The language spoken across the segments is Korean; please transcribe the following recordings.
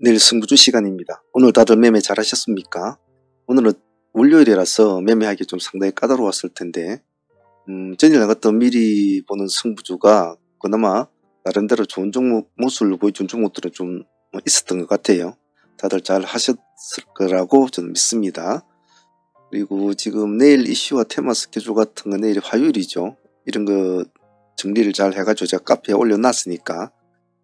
내일 승부주 시간입니다. 오늘 다들 매매 잘 하셨습니까? 오늘은 월요일이라서 매매하기 좀 상당히 까다로웠을 텐데 전일 나갔던 미리 보는 승부주가 그나마 나름대로 좋은 종목 모습을 보여준 종목들은 좀 있었던 것 같아요. 다들 잘 하셨을 거라고 저는 믿습니다. 그리고 지금 내일 이슈와 테마 스케줄 같은 거 내일 화요일이죠. 이런 거 정리를 잘 해가지고 제가 카페에 올려놨으니까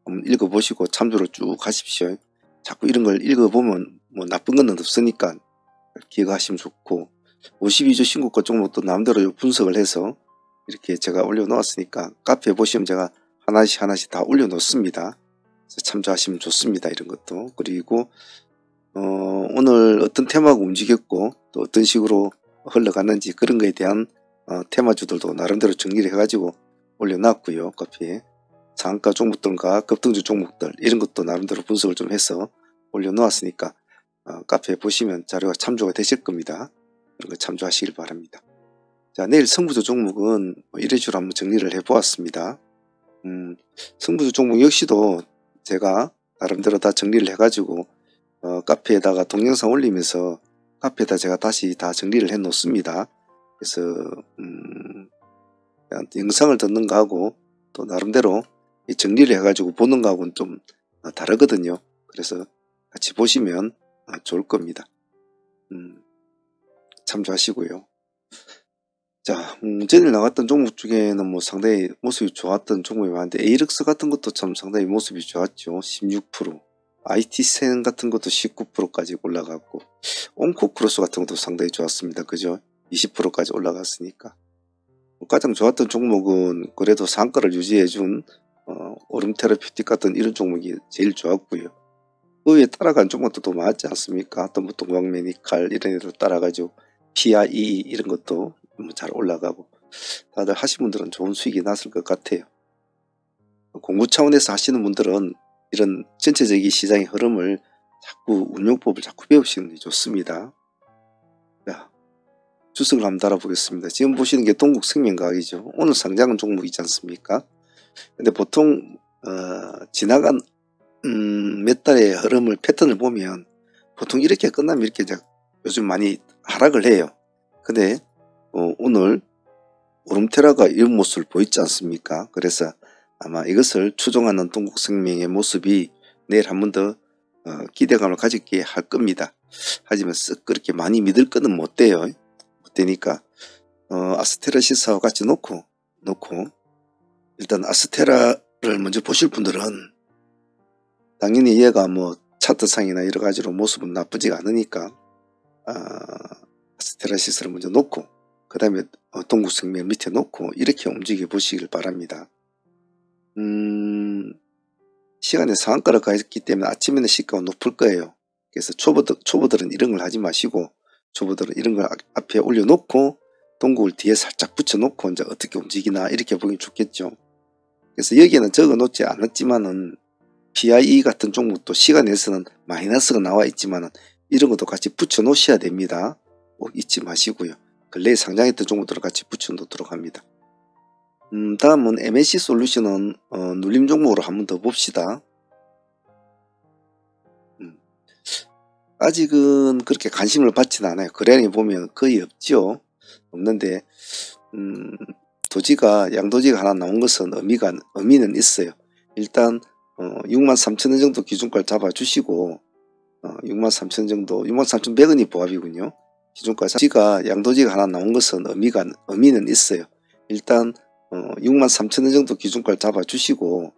한번 읽어보시고 참조를 쭉 하십시오. 자꾸 이런 걸 읽어보면 뭐 나쁜 건 없으니까 기억하시면 좋고, 52주 신고가 종목도 나름대로 분석을 해서 이렇게 제가 올려놓았으니까 카페에 보시면 제가 하나씩 다 올려놓습니다. 참조하시면 좋습니다. 이런 것도. 그리고 오늘 어떤 테마가 움직였고 또 어떤 식으로 흘러갔는지 그런 거에 대한 테마주들도 나름대로 정리를 해가지고 올려놨고요. 카페에 상한가 종목들과 급등주 종목들 이런 것도 나름대로 분석을 좀 해서 올려놓았으니까 카페에 보시면 자료가 참조가 되실 겁니다. 그런 거 참조하시길 바랍니다. 자, 내일 승부주 종목은 이런 식으로 한번 정리를 해보았습니다. 승부주 종목 역시도 제가 나름대로 다 정리를 해가지고 카페에다가 동영상 올리면서 카페에다 제가 다시 다 정리를 해 놓습니다. 그래서 영상을 듣는 거하고 또 나름대로 정리를 해가지고 보는 거하고는 좀 다르거든요. 그래서 같이 보시면 좋을 겁니다. 참조하시고요. 자, 전에 나갔던 종목 중에는 뭐 상당히 모습이 좋았던 종목이 많은데 에이럭스 같은 것도 참 상당히 모습이 좋았죠. 16%, IT센 같은 것도 19%까지 올라갔고, 온코크로스 같은 것도 상당히 좋았습니다. 그죠? 20%까지 올라갔으니까. 가장 좋았던 종목은 그래도 상가를 유지해준 오름테라피틱 같은 이런 종목이 제일 좋았고요. 그 위에 따라간 종목도 많았지 않습니까? 또 뭐 동광메디칼 이런 애들 따라가지고 PIE 이런 것도 잘 올라가고, 다들 하신 분들은 좋은 수익이 났을 것 같아요. 공부 차원에서 하시는 분들은 이런 전체적인 시장의 흐름을 자꾸 운용법을 자꾸 배우시는 게 좋습니다. 자, 주석을 한번 달아보겠습니다. 지금 보시는 게 동국생명과학이죠. 오늘 상장은 종목이지 않습니까? 근데 보통 지나간 몇 달의 흐름을 패턴을 보면 보통 이렇게 끝나면 이렇게 요즘 많이 하락을 해요. 근데 오늘 오름테라가 이런 모습을 보였지 않습니까? 그래서 아마 이것을 추종하는 동국생명의 모습이 내일 한 번 더 기대감을 가지게 할 겁니다. 하지만 쓱 그렇게 많이 믿을 거는 못 돼요. 못 되니까 아스테라시스와 같이 놓고 일단 아스테라를 먼저 보실 분들은 당연히 얘가 뭐 차트상이나 여러 가지로 모습은 나쁘지가 않으니까 아스테라시스를 먼저 놓고 그 다음에 동국생명 밑에 놓고 이렇게 움직여 보시길 바랍니다. 시간에 상한가를 가했기 때문에 아침에는 시가가 높을 거예요. 그래서 초보들은 이런 걸 하지 마시고, 초보들은 이런 걸 앞에 올려놓고 동국을 뒤에 살짝 붙여놓고 이제 어떻게 움직이나 이렇게 보기 좋겠죠. 그래서 여기에는 적어 놓지 않았지만은 PIE 같은 종목도 시간에서는 마이너스가 나와 있지만은 이런 것도 같이 붙여 놓으셔야 됩니다. 꼭 잊지 마시고요. 근래에 상장했던 종목들을 같이 붙여 놓도록 합니다. 다음은 MNC 솔루션은 눌림 종목으로 한 번 더 봅시다. 아직은 그렇게 관심을 받지는 않아요. 거래량이 보면 거의 없죠. 없는데 양도지가 하나 나온 것은 의미는 있어요. 일단 63,000원 정도 기준가를 잡아주시고 63,000원 정도, 63,100원이 보합이군요. 기준가 양도지가 하나 나온 것은 의미는 있어요. 일단 63,000원 정도 기준가를 잡아주시고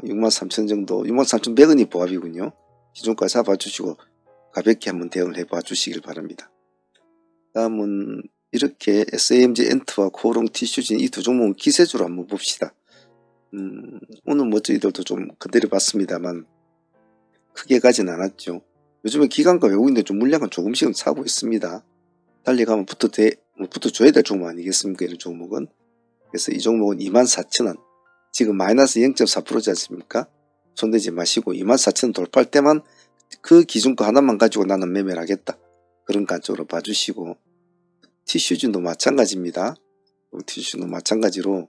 63,000원 정도, 63,100원이 보합이군요. 기준가 잡아주시고 가볍게 한번 대응을 해봐 주시길 바랍니다. 다음은 이렇게 SAMG 엔트와 코오롱 티슈진 이 두 종목은 기세주로 한번 봅시다. 오늘 뭐 저희들도 좀 건드려 봤습니다만 크게 가진 않았죠. 요즘에 기관과 외국인들 좀 물량은 조금씩은 사고 있습니다. 달리가면 붙어줘야 될 종목 아니겠습니까? 이런 종목은. 그래서 이 종목은 24,000원, 지금 마이너스 0.4%지 않습니까? 손대지 마시고 24,000원 돌파할 때만 그 기준가 하나만 가지고 나는 매매를 하겠다, 그런 관점으로 봐주시고, 티슈진도 마찬가지입니다. 티슈진도 마찬가지로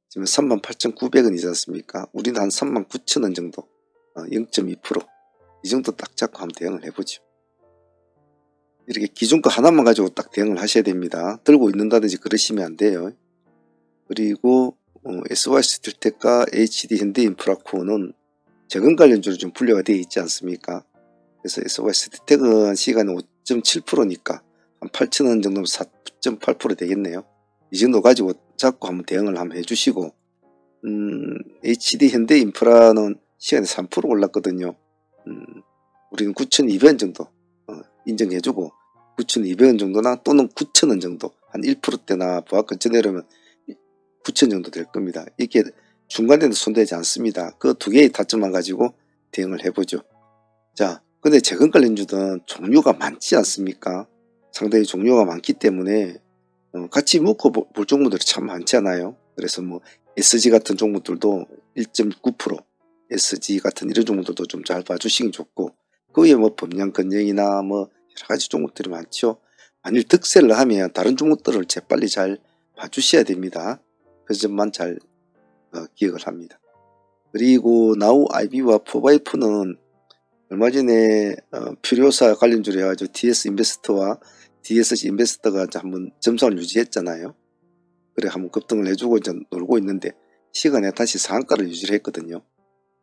지금 38,900원이지 않습니까? 우리는 한 39,000원 정도, 0.2%이 정도 딱 잡고 한번 대응을 해보죠. 이렇게 기존 거 하나만 가지고 딱 대응을 하셔야 됩니다. 들고 있는다든지 그러시면 안 돼요. 그리고 SY스틸텍과 HD 현대인프라코는 저금 관련주로 좀 분류가 되어 있지 않습니까? 그래서 SY스틸텍은 시간이 5.7%니까 한 8,000원 정도면 4.8% 되겠네요. 이 정도 가지고 잡고 한번 대응을 한번 해주시고, HD 현대인프라는 시간에 3% 올랐거든요. 우리는 9,200원 정도 인정해주고 9,200원 정도나 또는 9,000원 정도 한 1%대나 부하 근처 내려오면 9,000 정도 될 겁니다. 이게 중간에는 손대지 않습니다. 그 두 개의 타점만 가지고 대응을 해보죠. 자, 근데 재건 관련주는 종류가 많지 않습니까? 상당히 종류가 많기 때문에 같이 묶어 볼 종목들이 참 많잖아요. 그래서 뭐 SG 같은 종목들도 1.9%, SG 같은 이런 종목들도 좀 잘 봐주시기 좋고, 그 외에 뭐 범양건영이나 뭐 여러 가지 종목들이 많죠. 만일 득세를 하면 다른 종목들을 재빨리 잘 봐주셔야 됩니다. 그 점만 잘 기억을 합니다. 그리고 나우 IB와 포바이프는 얼마 전에 퓨리오사 관련주로 해가지고 DS 인베스터와 DSC 인베스터가 한번 점상을 유지했잖아요. 그래 한번 급등을 해주고 이제 놀고 있는데 시간에 다시 상한가를 유지를 했거든요.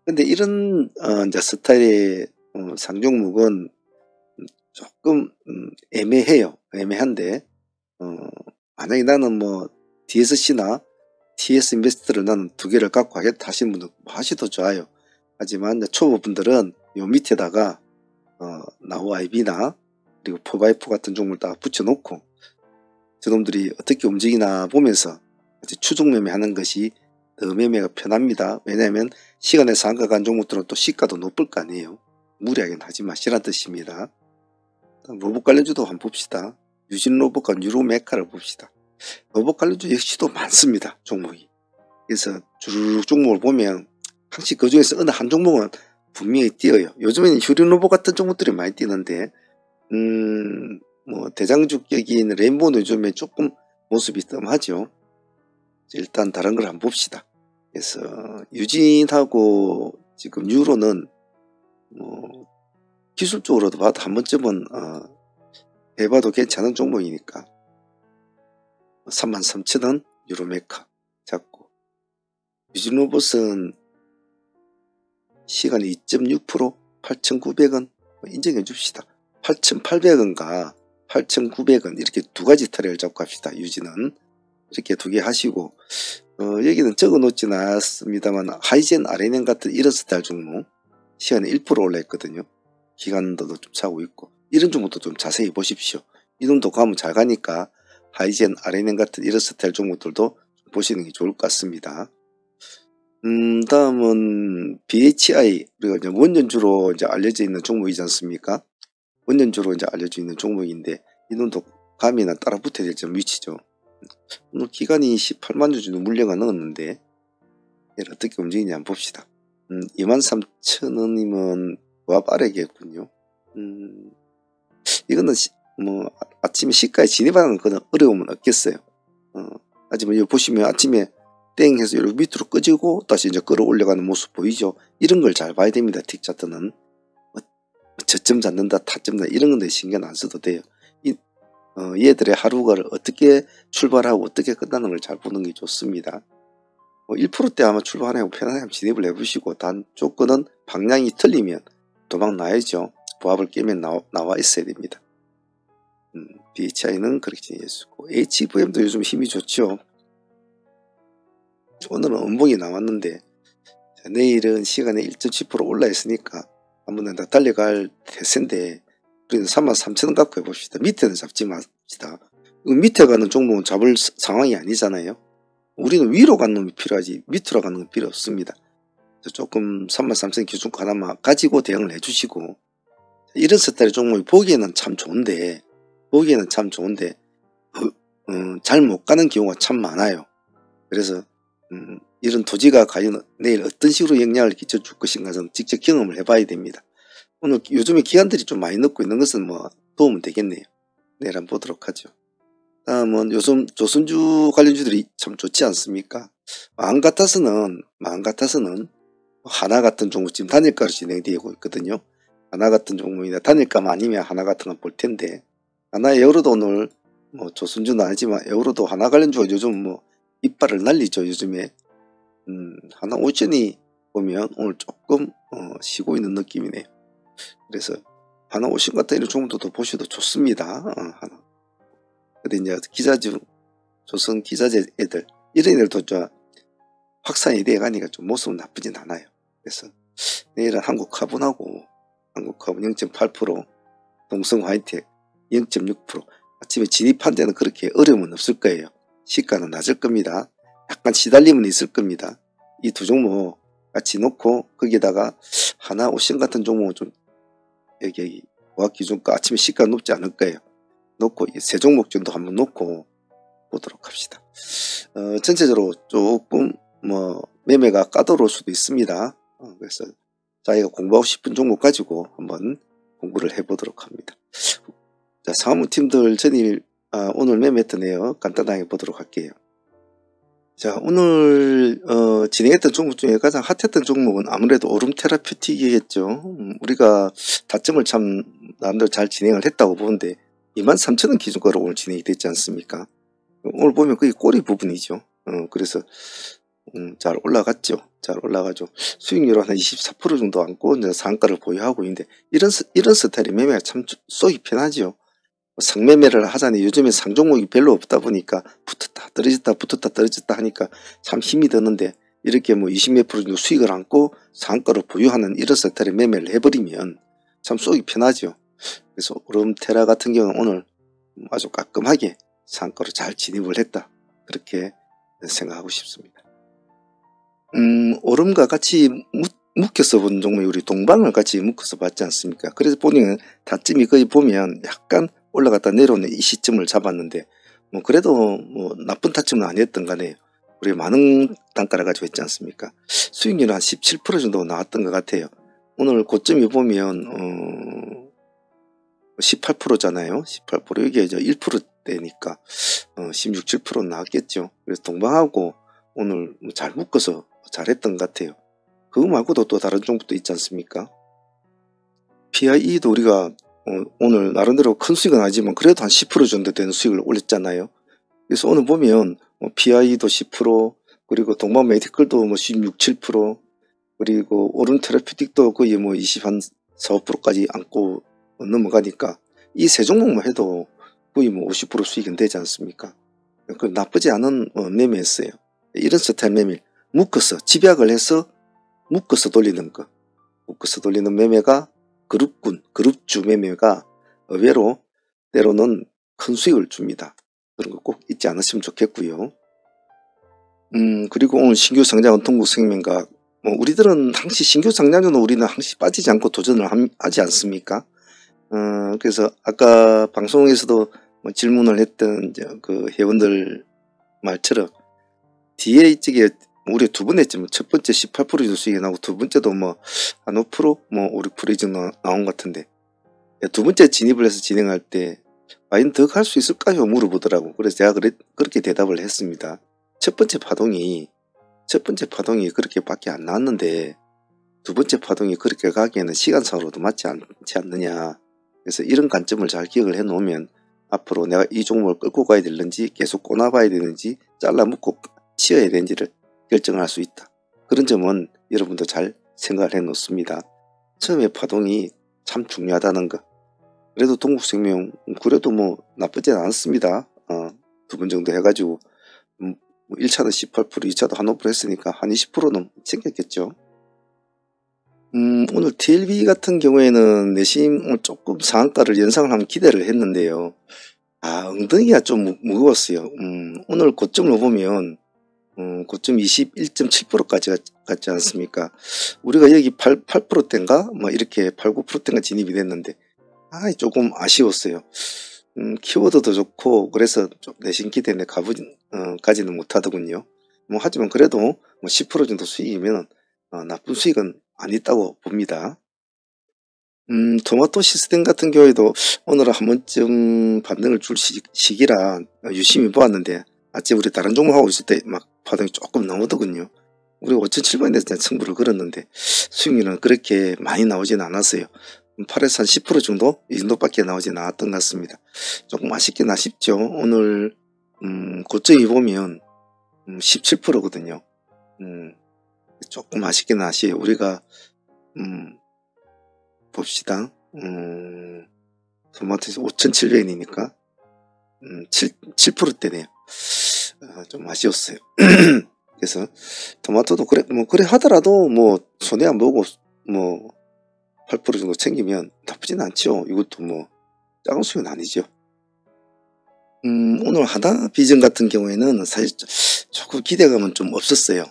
근데 이런 이제 스타일의 상종목은 조금 애매해요. 애매한데 만약에 나는 뭐 DSC나 TS 인베스트를 나는 두 개를 갖고 하겠다 하시는 분은 뭐 하셔도 좋아요. 하지만 초보분들은 요 밑에다가 나우 IB나 그리고 포바이프 같은 종목을 딱 붙여놓고 저놈들이 어떻게 움직이나 보면서 추종 매매하는 것이 더 매매가 편합니다. 왜냐하면 시간에 상한가 간 종목들은 또 시가도 높을 거 아니에요. 무리하게는 하지 마시라는 뜻입니다. 로봇 관련주도 한번 봅시다. 유진 로봇과 뉴로메카를 봅시다. 로봇 관련주 역시도 많습니다. 종목이. 그래서 주르륵 종목을 보면 항상 그 중에서 어느 한 종목은 분명히 뛰어요. 요즘에는 휴린 로봇 같은 종목들이 많이 뛰는데 뭐 대장주격인 레인보우는 요즘에 조금 모습이 뜸하죠. 일단 다른 걸 한번 봅시다. 그래서 유진하고 지금 뉴로는 뭐 기술적으로도 봐도 한 번쯤은 해봐도 괜찮은 종목이니까 33,000원 유로메카 잡고, 유진로봇은 시간이 2.6% 8,900원 인정해 줍시다. 8,800원과 8,900원 이렇게 두 가지 터렛을 잡고 합시다. 유진은 이렇게 두 개 하시고, 여기는 적어 놓지는 않았습니다만 하이젠 RNN 같은 이런 스타일 종목 시간에 1% 올라 있거든요. 기간도도 좀 차고 있고, 이런 종목도 좀 자세히 보십시오. 이 정도 가면 잘 가니까 하이젠 RNN 같은 이런 스타일 종목들도 보시는 게 좋을 것 같습니다. 다음은 BHI, 우리가 이제 원년주로 이제 알려져 있는 종목이지 않습니까? 원년주로 이제 알려져 있는 종목인데 이놈도 감이나 따라 붙어야 될 점 위치죠. 오늘 기간이 18만 주 정도 물량가 넣었는데 얘를 어떻게 움직이냐 한번 봅시다. 23,000원이면 조합 아래겠군요. 이거는 뭐 아침에 시가에 진입하는 거는 어려움은 없겠어요. 하지만 여기 보시면 아침에 땡 해서 이렇게 밑으로 꺼지고 다시 이제 끌어올려가는 모습 보이죠? 이런 걸 잘 봐야 됩니다. 틱 차트는 저점 잡는다, 타점 잡는다 이런 건데 신경 안 써도 돼요. 얘들의 하루가 어떻게 출발하고 어떻게 끝나는 걸 잘 보는 게 좋습니다. 1%대 아마 출발하고 편하게 한번 진입을 해보시고, 단 조건은 방향이 틀리면 도망 나야죠. 부합을 깨면 나와 있어야 됩니다. BHI는 그렇게 진행했고, HVM도 요즘 힘이 좋죠. 오늘은 음봉이 나왔는데 내일은 시간에 1.10% 올라 있으니까 한번 더 달려갈 대세인데 우리는 33,000원 갖고 해봅시다. 밑에는 잡지 맙시다. 밑에 가는 종목은 잡을 상황이 아니잖아요. 우리는 위로 가는 놈이 필요하지 밑으로 가는 건 필요 없습니다. 조금 33,000원 기준가 하나만 가지고 대응을 해주시고, 이런 스타일의 종목이 보기에는 참 좋은데 잘 못 가는 경우가 참 많아요. 그래서 이런 토지가 과연 내일 어떤 식으로 영향을 끼쳐줄 것인가는 직접 경험을 해봐야 됩니다. 오늘 요즘에 기관들이 좀 많이 넣고 있는 것은 뭐 도움은 되겠네요. 내일 한번 보도록 하죠. 다음은 요즘 조선주 관련주들이 참 좋지 않습니까? 마음 같아서는 하나 같은 종목 지금 단일가로 진행되고 있거든요. 하나 같은 종목이나 단일가만 아니면 하나 같은 건 볼 텐데, 하나 에어로도 오늘 뭐 조선주는 아니지만 에어로도 하나 관련주가 요즘 뭐 이빨을 날리죠. 요즘에 하나 오션이 보면 오늘 조금 쉬고 있는 느낌이네요. 그래서 하나 오션 같은 이런 종목도 보셔도 좋습니다. 하나. 근데 이제 기자주, 조선 기자재 애들 이런 애들도 좀 확산이 돼 가니까 좀 모습은 나쁘진 않아요. 그래서 내일은 한국화분하고 한국화분 0.8%, 동성 화이텍 0.6%. 아침에 진입한 데는 그렇게 어려움은 없을 거예요. 시가는 낮을 겁니다. 약간 시달림은 있을 겁니다. 이 두 종목 같이 놓고 거기에다가 하나 오션 같은 종목은 좀 여기 고학기준가 아침에 시가 높지 않을 거예요. 놓고 세 종목 정도 한번 놓고 보도록 합시다. 전체적으로 조금 뭐 매매가 까다로울 수도 있습니다. 그래서 자기가 공부하고 싶은 종목 가지고 한번 공부를 해보도록 합니다. 자, 사무팀들 전일 오늘 매매했던 내용 간단하게 보도록 할게요. 자, 오늘 진행했던 종목 중에 가장 핫했던 종목은 아무래도 오름 테라퓨틱이겠죠. 우리가 다점을 참 나름대로 잘 진행을 했다고 보는데 23,000원 기준가로 오늘 진행이 됐지 않습니까? 오늘 보면 그게 꼬리 부분이죠. 그래서 잘 올라갔죠. 잘 올라가죠. 수익률은 한 24% 정도 안고 이제 상가를 보유하고 있는데 이런 스타일의 매매가 참 쏘기 편하죠. 상매매를 하자니 요즘에 상종목이 별로 없다 보니까 붙었다 떨어졌다 붙었다 떨어졌다 하니까 참 힘이 드는데 이렇게 뭐 20몇 프로 정도 수익을 안고 상가로 보유하는 이런 스타일의 매매를 해버리면 참 쏘기 편하죠. 그래서 오름테라 같은 경우는 오늘 아주 깔끔하게 상가로 잘 진입을 했다. 그렇게 생각하고 싶습니다. 오름과 같이 묶여서 본 종목이 우리 동방을 같이 묶어서 봤지 않습니까? 그래서 보니까 다쯤이 거의 보면 약간 올라갔다 내려오는 이 시점을 잡았는데 뭐 그래도 뭐 나쁜 타점은 아니었던 간에 우리 많은 단가를 가지고 있지 않습니까? 수익률은 한 17% 정도 나왔던 것 같아요. 오늘 고점이 보면 18%잖아요. 18% 이게 이제 1%대니까 16, 7% 나왔겠죠. 그래서 동방하고 오늘 잘 묶어서 잘했던 것 같아요. 그거 말고도 또 다른 종목도 있지 않습니까? PIE도 우리가 오늘 나름대로 큰 수익은 아니지만 그래도 한 10% 정도 되는 수익을 올렸잖아요. 그래서 오늘 보면 PIE도 10%, 그리고 동방 메디컬도 뭐 16, 7%, 그리고 오른 테라퓨틱도 거의 뭐 20, 한 4, 5%까지 안고 넘어가니까 이 세 종목만 해도 거의 뭐 50% 수익은 되지 않습니까? 그 나쁘지 않은 매매였어요. 이런 스타일 매매, 묶어서 집약을 해서 묶어서 돌리는 거, 묶어서 돌리는 매매가 그룹주 매매가 의외로 때로는 큰 수익을 줍니다. 그런 거 꼭 잊지 않으시면 좋겠고요. 그리고 오늘 신규 상장은 동국생명과 우리들은 항시 신규 상장주는 우리는 항시 빠지지 않고 도전을 하지 않습니까? 그래서 아까 방송에서도 질문을 했던 그 회원들 말처럼 뒤에 이쪽에 우리 두 번 했지만 첫 번째 18% 정도 수익이 나고 두 번째도 뭐 한 5%, 뭐 5, 6% 정도 나온 것 같은데 두 번째 진입을 해서 진행할 때 과연 더 갈 수 있을까요? 물어보더라고. 그래서 제가 그렇게 대답을 했습니다. 첫 번째 파동이 그렇게밖에 안 나왔는데 두 번째 파동이 그렇게 가기에는 시간상으로도 맞지 않지 않느냐. 그래서 이런 관점을 잘 기억을 해 놓으면 앞으로 내가 이 종목을 끌고 가야 되는지 계속 꼬나봐야 되는지 잘라 묶고 치어야 되는지를 결정할 수 있다. 그런 점은 여러분도 잘 생각을 해 놓습니다. 처음에 파동이 참 중요하다는 거. 그래도 동국생명 그래도 뭐 나쁘진 않았습니다. 두 번 정도 해가지고 1차는 18%, 2차도 한 5% 했으니까 한 20%는 챙겼겠죠. 오늘 TLB 같은 경우에는 내심 조금 상한가를 연상을 하면 기대를 했는데요. 엉덩이가 좀 무거웠어요. 오늘 고점을 보면 고점 21.7%까지 갔지 않습니까? 우리가 여기 8%대인가? 뭐 이렇게 8, 9%대인가 진입이 됐는데 조금 아쉬웠어요. 키워드도 좋고 그래서 좀 내심 기대에 가지는 못하더군요. 하지만 그래도 뭐 10% 정도 수익이면 나쁜 수익은 안 있다고 봅니다. 토마토 시스템 같은 경우에도 오늘 한 번쯤 반등을 줄 시기라 유심히 보았는데 아침 우리 다른 종목 하고 있을 때 막 반등이 조금 나오더군요. 우리 5,700원에 대한 청구를 걸었는데 수익률은 그렇게 많이 나오진 않았어요. 8에서 한 10% 정도? 이 정도밖에 나오진 않았던 것 같습니다. 조금 아쉽긴 아쉽죠. 오늘 고점이 보면 17%거든요. 조금 아쉽긴 아쉬워요. 우리가 봅시다. 토마토에서 5,700원이니까 7%대네요. 좀 아쉬웠어요. 그래서 토마토도 그래 하더라도 뭐 손해 안 보고 뭐 8% 정도 챙기면 나쁘진 않죠. 이것도 뭐 작은 수익은 아니죠. 오늘 하나비전 같은 경우에는 사실 조금 기대감은 좀 없었어요.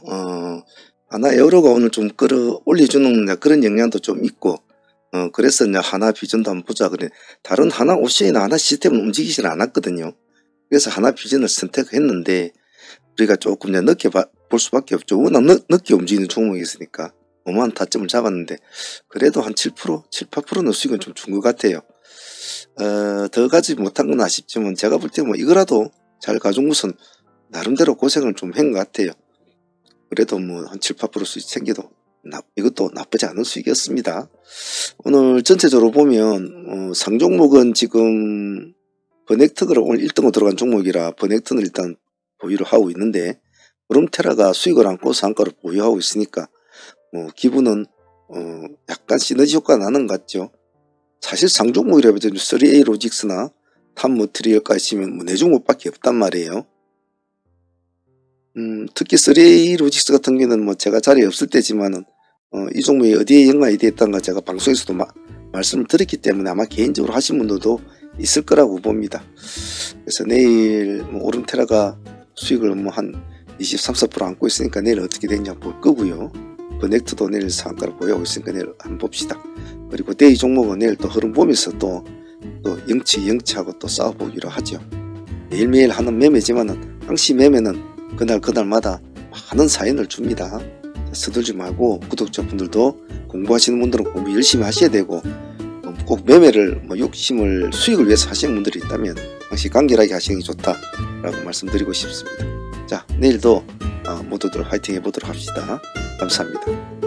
하나에어로가 오늘 좀 끌어올려주는 그런 영향도 좀 있고, 그래서 이제 하나비전도 한번 보자. 그래. 다른 하나 옵션이나 하나 시스템은 움직이질 않았거든요. 그래서 하나비전을 선택했는데, 우리가 조금 이제 늦게 볼 수밖에 없죠. 워낙 늦게 움직이는 종목이 있으니까. 어마한 타점을 잡았는데, 그래도 한 7%, 7, 8%는 수익은 좀 준 것 같아요. 더 가지 못한 건 아쉽지만, 제가 볼 때 뭐 이거라도 잘 가져온 것은 나름대로 고생을 좀 한 것 같아요. 그래도 뭐 한 7, 8% 수익 챙겨도 이것도 나쁘지 않은 수익이었습니다. 오늘 전체적으로 보면 상종목은 지금 버넥트가 오늘 1등으로 들어간 종목이라 버넥트는 일단 보유를 하고 있는데, 오름테라가 수익을 안고 상가를 보유하고 있으니까 기분은 약간 시너지 효과가 나는 것 같죠. 사실 상종목이라 해도 3A 로직스나 탑머트리얼까지 치면 뭐 4종목밖에 없단 말이에요. 특히 3A 로직스 같은 경우는 뭐 제가 자리에 없을 때지만은 이 종목이 어디에 연관이 되어 있다는 거 제가 방송에서도 말씀을 드렸기 때문에 아마 개인적으로 하신 분들도 있을 거라고 봅니다. 그래서 내일 뭐 오름테라가 수익을 뭐 한 23, 4% 안고 있으니까 내일 어떻게 되냐 볼 거고요. 버넥트도 내일 상가를 보유하고 있으니까 내일 한번 봅시다. 그리고 데이 종목은 내일 또 흐름 보면서 또 영치하고 또 싸워보기로 하죠. 매일매일 하는 매매지만은 항시 매매는 그날마다 많은 사인을 줍니다. 서둘지 말고 구독자분들도 공부하시는 분들은 공부 열심히 하셔야 되고, 꼭 매매를 욕심을 수익을 위해서 하시는 분들이 있다면 항시 간결하게 하시는 게 좋다라고 말씀드리고 싶습니다. 자, 내일도 모두들 화이팅 해보도록 합시다. 감사합니다.